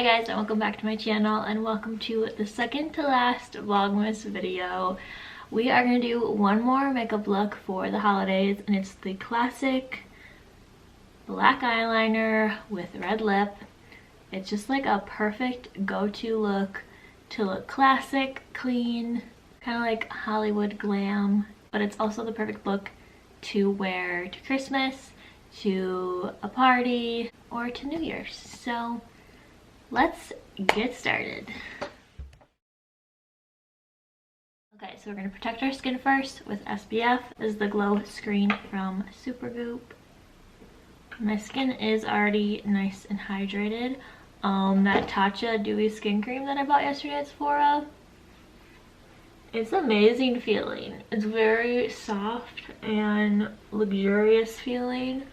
Hi guys, and welcome back to my channel, and welcome to the second to last Vlogmas video. We are going to do one more makeup look for the holidays, and it's the classic black eyeliner with red lip. It's just like a perfect go-to look to look classic, clean, kind of like Hollywood glam, but it's also the perfect look to wear to Christmas, to a party, or to New Year's. So let's get started. Okay, so we're going to protect our skin first with SPF. This is the Glow Screen from Supergoop. My skin is already nice and hydrated. That Tatcha Dewy Skin Cream that I bought yesterday at Sephora, it's amazing feeling. It's very soft and luxurious feeling.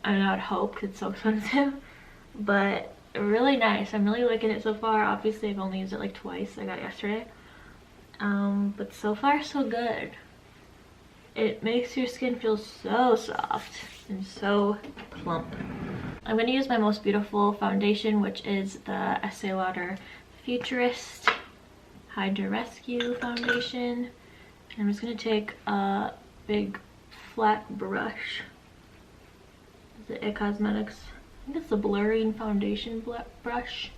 I mean, I would hope because it's so expensive, but really nice. I'm really liking it so far. Obviously I've only used it like twice. I got it yesterday, but so far so good. It makes your skin feel so soft and so plump. I'm going to use my Most Beautiful foundation, which is the Estee Lauder Futurist Hydra Rescue foundation. And I'm just going to take a big flat brush. Is it It Cosmetics? I think it's the blurring foundation brush.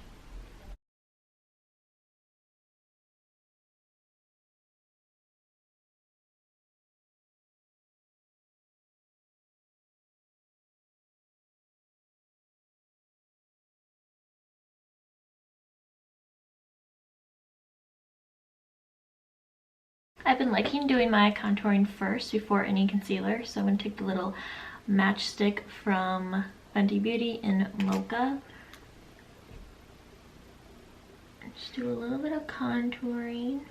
I've been liking doing my contouring first before any concealer, so I'm going to take the little matchstick from Fenty Beauty in Mocha. Just do a little bit of contouring.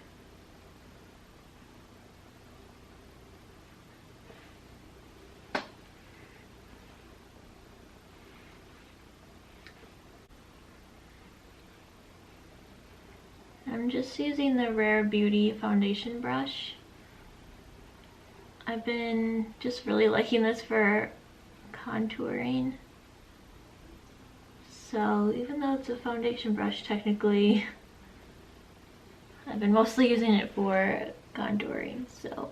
I'm just using the Rare Beauty foundation brush. I've been just really liking this for contouring. So even though it's a foundation brush, technically I've been mostly using it for contouring. So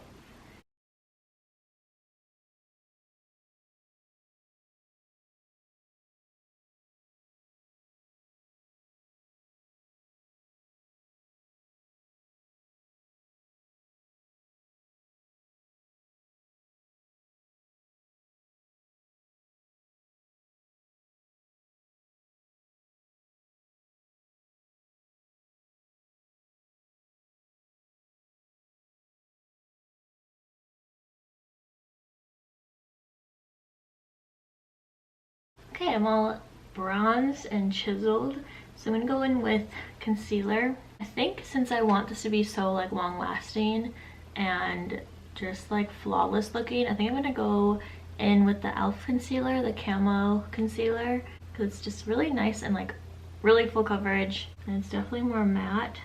okay, I'm all bronzed and chiseled, so I'm gonna go in with concealer. I think since I want this to be so like long lasting and just like flawless looking, I think I'm gonna go in with the e.l.f. concealer, the camo concealer, because it's just really nice and like really full coverage, and it's definitely more matte.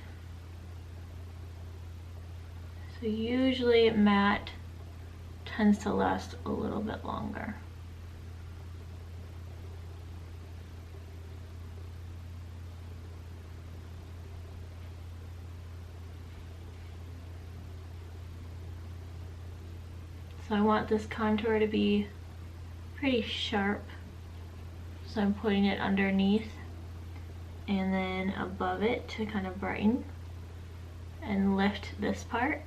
So usually matte tends to last a little bit longer. So I want this contour to be pretty sharp, so I'm putting it underneath and then above it to kind of brighten and lift this part,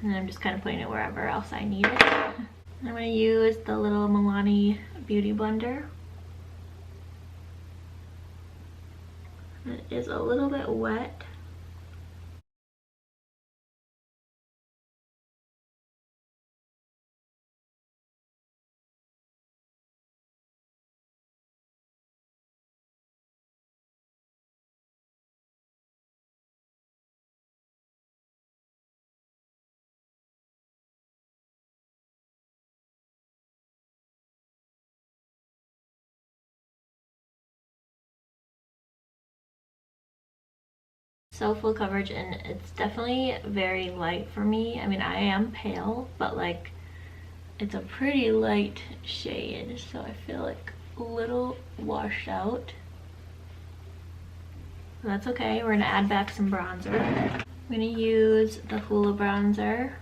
and then I'm just kind of putting it wherever else I need it. I'm going to use the little Milani Beauty Blender. It is a little bit wet. So full coverage, and it's definitely very light for me. I mean, I am pale, but like it's a pretty light shade, so I feel like a little washed out. That's okay. We're gonna add back some bronzer. I'm gonna use the Hoola bronzer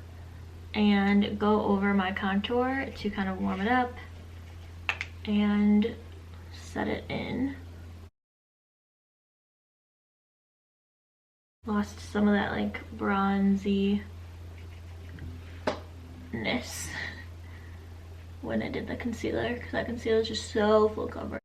and go over my contour to kind of warm it up and set it in. Lost some of that like bronziness when I did the concealer, because that concealer is just so full coverage.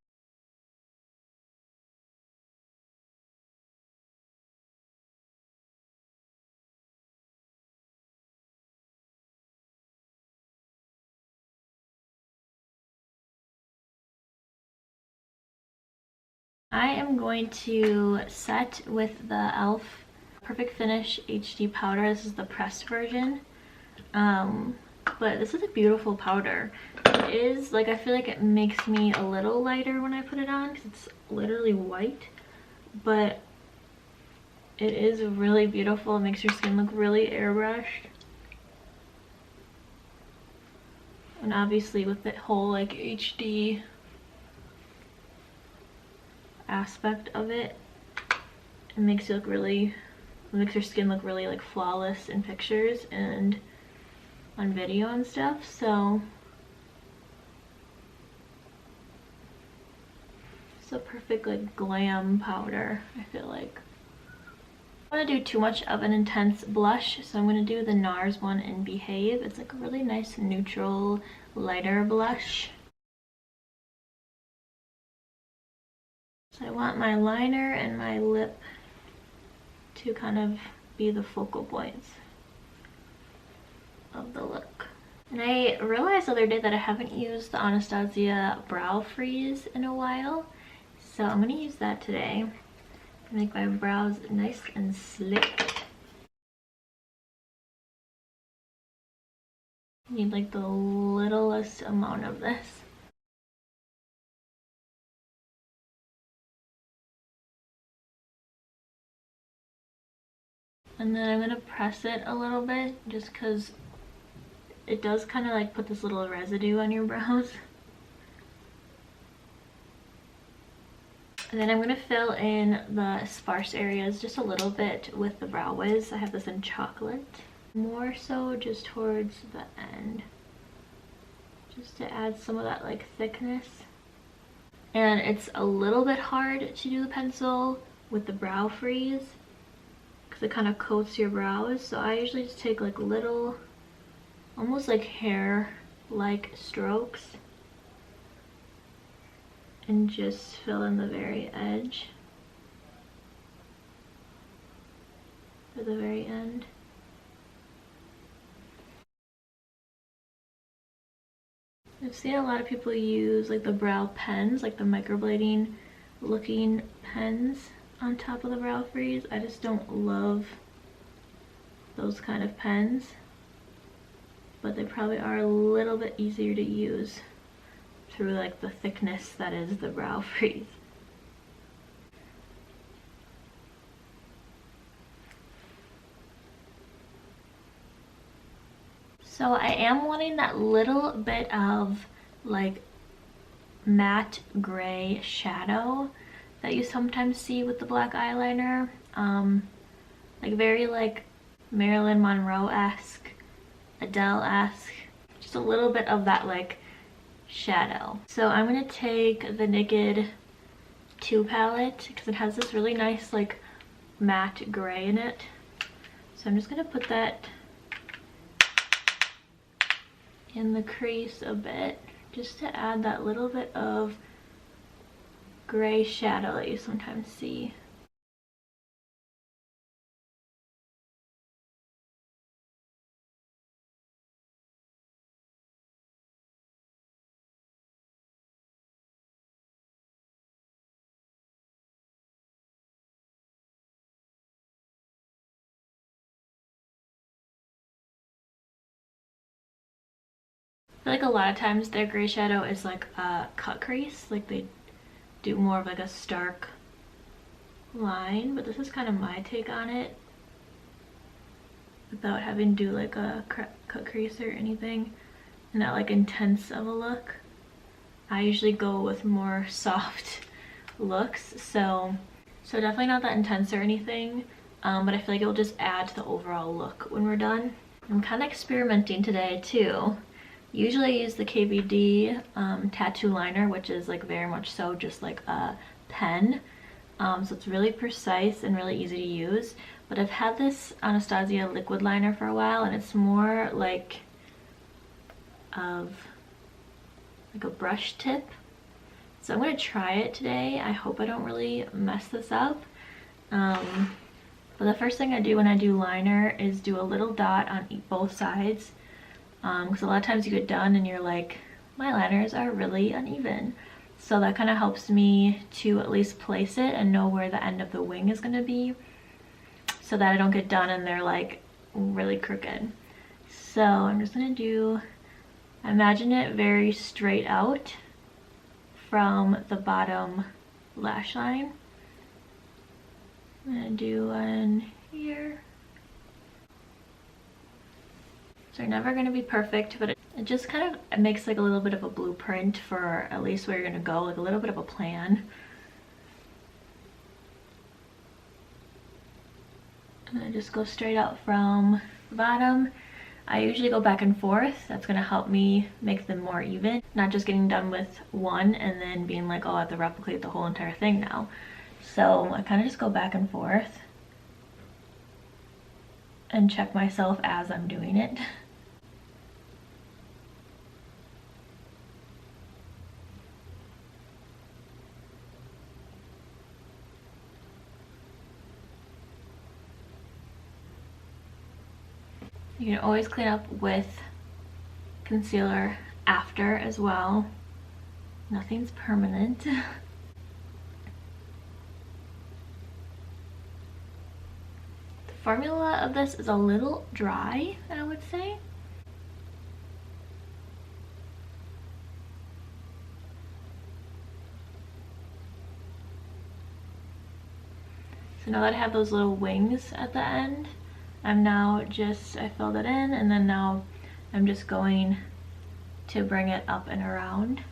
I am going to set with the e.l.f. Perfect Finish HD powder. This is the pressed version. But this is a beautiful powder. It is, like, I feel like it makes me a little lighter when I put it on because it's literally white. But it is really beautiful. It makes your skin look really airbrushed. And obviously with the whole, like, HD aspect of it, it makes you look really, it makes your skin look really like flawless in pictures and on video and stuff. So it's a perfect like glam powder, I feel like. I don't want to do too much of an intense blush, so I'm going to do the NARS one in Behave. It's like a really nice neutral lighter blush. So I want my liner and my lip to kind of be the focal points of the look. And I realized the other day that I haven't used the Anastasia Brow Freeze in a while, so I'm going to use that today to make my brows nice and slick. I need like the littlest amount of this. And then I'm going to press it a little bit just because it does kind of like put this little residue on your brows. And then I'm going to fill in the sparse areas just a little bit with the Brow Wiz. I have this in chocolate. More so just towards the end. Just to add some of that like thickness. And it's a little bit hard to do the pencil with the Brow Freeze, it kind of coats your brows, so I usually just take like little, almost like hair like strokes and just fill in the very edge for the very end. I've seen a lot of people use like the brow pens, like the microblading looking pens on top of the Brow Freeze. I just don't love those kind of pens, but they probably are a little bit easier to use through like the thickness that is the Brow Freeze. So I am wanting that little bit of like matte gray shadow that you sometimes see with the black eyeliner, like very like Marilyn Monroe-esque, Adele-esque, just a little bit of that like shadow. So I'm gonna take the Naked 2 palette because it has this really nice like matte gray in it. So I'm just gonna put that in the crease a bit just to add that little bit of gray shadow that you sometimes see. I feel like a lot of times their gray shadow is like a cut crease, like they do more of like a stark line, but this is kind of my take on it without having to do like a cut crease or anything, not like intense of a look. I usually go with more soft looks, so So definitely not that intense or anything, but I feel like it will just add to the overall look when we're done. I'm kind of experimenting today too. Usually I use the KVD tattoo liner, which is like very much so just like a pen. So it's really precise and really easy to use. But I've had this Anastasia liquid liner for a while, and it's more like a brush tip. So I'm going to try it today. I hope I don't really mess this up. But the first thing I do when I do liner is do a little dot on both sides. Because a lot of times you get done and you're like, my liners are really uneven. So that kind of helps me to at least place it and know where the end of the wing is going to be, so that I don't get done and they're like really crooked. So I'm just going to do, imagine it very straight out from the bottom lash line. I'm going to do one here. So they're never going to be perfect, but it just kind of makes like a little bit of a blueprint for at least where you're going to go, like a little bit of a plan. And I just go straight out from the bottom. I usually go back and forth. That's going to help me make them more even, not just getting done with one and then being like, oh, I have to replicate the whole entire thing now. So I kind of just go back and forth and check myself as I'm doing it. You can always clean up with concealer after as well. Nothing's permanent. The formula of this is a little dry, I would say. So now that I have those little wings at the end, I filled it in, and then now I'm just going to bring it up and around.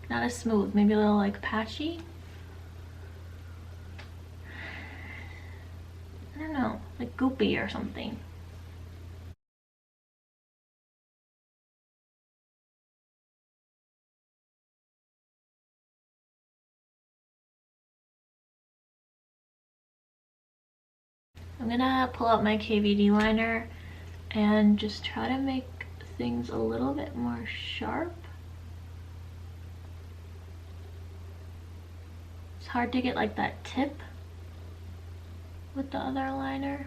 Not as smooth, maybe a little like patchy. I don't know, like goopy or something. I'm gonna pull out my KVD liner and just try to make things a little bit more sharp. It's hard to get like that tip with the other liner.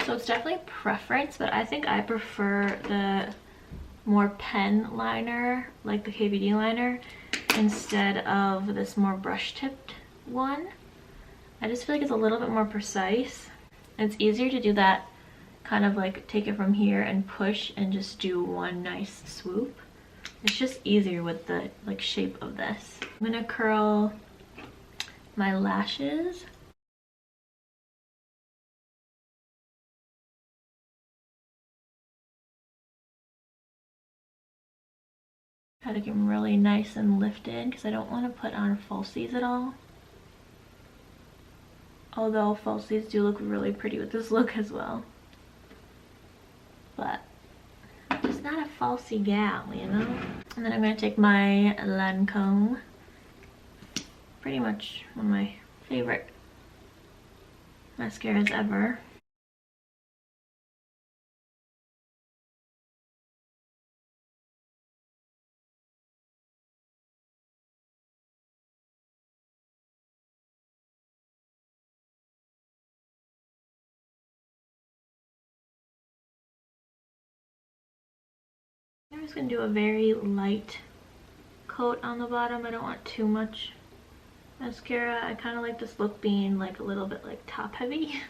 So it's definitely preference, but I think I prefer the more pen liner, like the KVD liner, instead of this more brush tipped one. I just feel like it's a little bit more precise. It's easier to do that, kind of like take it from here and push and just do one nice swoop. It's just easier with the like shape of this. I'm gonna curl my lashes. Try to get them really nice and lifted because I don't want to put on falsies at all. Although falsies do look really pretty with this look as well. But I'm just not a falsie gal, you know? And then I'm going to take my Lancome. Pretty much one of my favorite mascaras ever. I'm just gonna do a very light coat on the bottom. I don't want too much mascara. I kind of like this look being like a little bit like top heavy.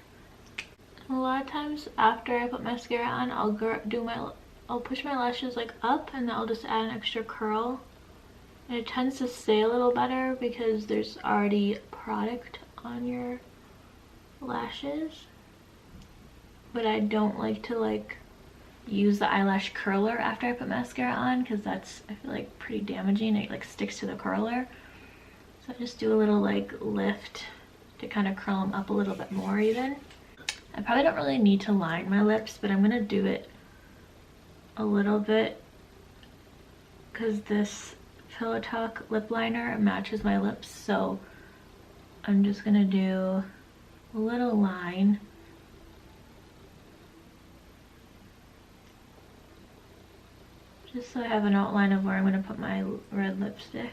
A lot of times after I put mascara on, I'll push my lashes like up, and then I'll just add an extra curl. And it tends to stay a little better because there's already product on your lashes. But I don't like to like use the eyelash curler after I put mascara on, because that's, I feel like, pretty damaging. It like sticks to the curler. So I just do a little like lift to kind of curl them up a little bit more even. I probably don't really need to line my lips, but I'm gonna do it a little bit because this Pillow Talk lip liner matches my lips, so I'm just gonna do a little line. Just so I have an outline of where I'm gonna put my red lipstick.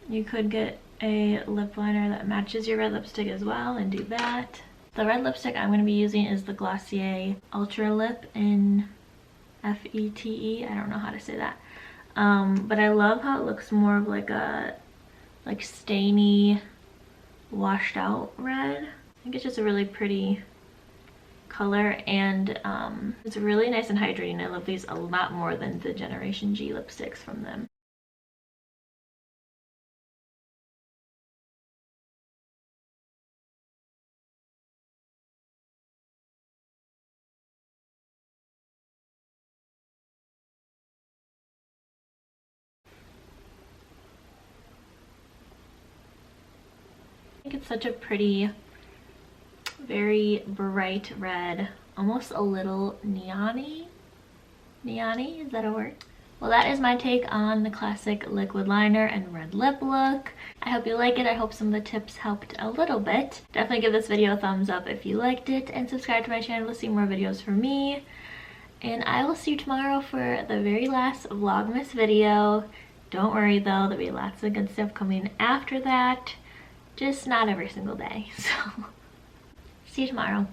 You could get a lip liner that matches your red lipstick as well and do that. The red lipstick I'm gonna be using is the Glossier Ultra Lip in Fete. I don't know how to say that. But I love how it looks more of like a stainy, washed out red. I think it's just a really pretty color, and it's really nice and hydrating. I love these a lot more than the Generation G lipsticks from them. I think it's such a pretty, very bright red, almost a little neon-y. Neon-y, is that a word? Well, that is my take on the classic liquid liner and red lip look. I hope you like it. I hope some of the tips helped a little bit. Definitely give this video a thumbs up if you liked it, and subscribe to my channel to see more videos from me. And I will see you tomorrow for the very last Vlogmas video. Don't worry though, there'll be lots of good stuff coming after that. Just not every single day, so see you tomorrow.